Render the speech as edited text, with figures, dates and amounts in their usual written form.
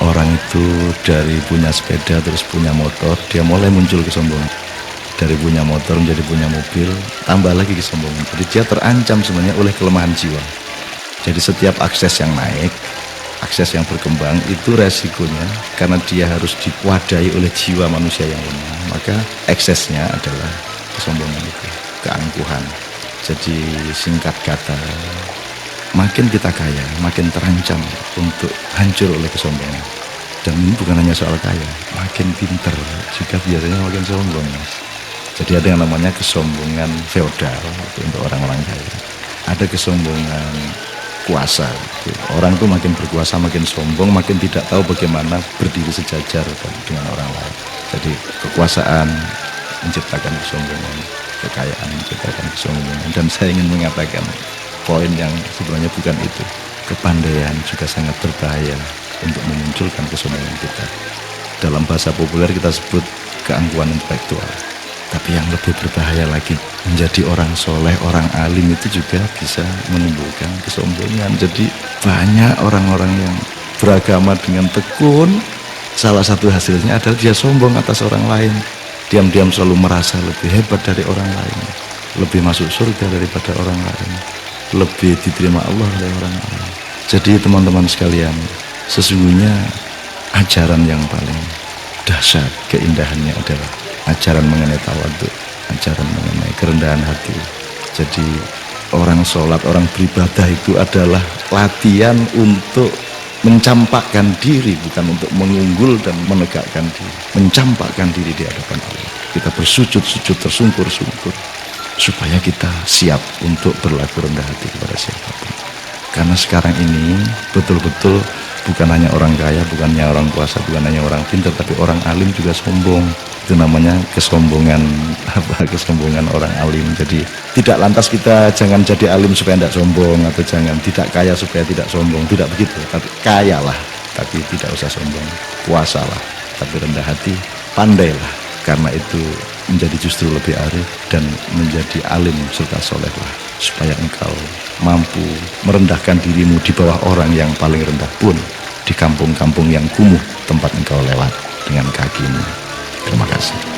Orang itu dari punya sepeda terus punya motor, dia mulai muncul kesombongan. Dari punya motor menjadi punya mobil, tambah lagi kesombongan. Jadi dia terancam sebenarnya oleh kelemahan jiwa. Jadi setiap akses yang naik, akses yang berkembang, itu resikonya karena dia harus diwadahi oleh jiwa manusia yang lemah. Maka eksesnya adalah kesombongan itu, keangkuhan. Jadi singkat kata, makin kita kaya, makin terancam untuk hancur oleh kesombongan. Dan ini bukan hanya soal kaya, makin pinter juga biasanya makin sombong, Mas. Jadi ada yang namanya kesombongan feodal itu untuk orang-orang kaya. Ada kesombongan kuasa. Orang tuh makin berkuasa, makin sombong, makin tidak tahu bagaimana berdiri sejajar dengan orang lain. Jadi kekuasaan menciptakan kesombongan, kekayaan menciptakan kesombongan. Dan saya ingin mengatakan poin yang sebenarnya bukan itu. Kepandaian juga sangat berbahaya untuk memunculkan kesombongan kita. Dalam bahasa populer kita sebut keangkuhan intelektual. Tapi yang lebih berbahaya lagi, menjadi orang soleh, orang alim itu juga bisa menimbulkan kesombongan. Jadi banyak orang-orang yang beragama dengan tekun, salah satu hasilnya adalah dia sombong atas orang lain. Diam-diam selalu merasa lebih hebat dari orang lain, lebih masuk surga daripada orang lain, lebih diterima Allah oleh orang lain. Jadi teman-teman sekalian, sesungguhnya ajaran yang paling dahsyat keindahannya adalah ajaran mengenai tawadhu, ajaran mengenai kerendahan hati. Jadi orang sholat, orang beribadah itu adalah latihan untuk mencampakkan diri, bukan untuk mengunggul dan menegakkan diri. Mencampakkan diri di hadapan Allah. Kita bersujud-sujud tersungkur-sungkur supaya kita siap untuk berlaku rendah hati kepada siapapun. Karena sekarang ini betul-betul bukan hanya orang kaya, bukan hanya orang kuasa, bukan hanya orang pintar, tapi orang alim juga sombong. Itu namanya kesombongan kesombongan orang alim. Jadi tidak lantas kita jangan jadi alim supaya tidak sombong, atau jangan tidak kaya supaya tidak sombong, tidak begitu. Tapi kayalah tapi tidak usah sombong, kuasalah tapi rendah hati, pandailah, karena itu menjadi justru lebih arif dan menjadi alim serta solehlah, supaya engkau mampu merendahkan dirimu di bawah orang yang paling rendah pun di kampung-kampung yang kumuh tempat engkau lewat dengan kakimu. Terima kasih.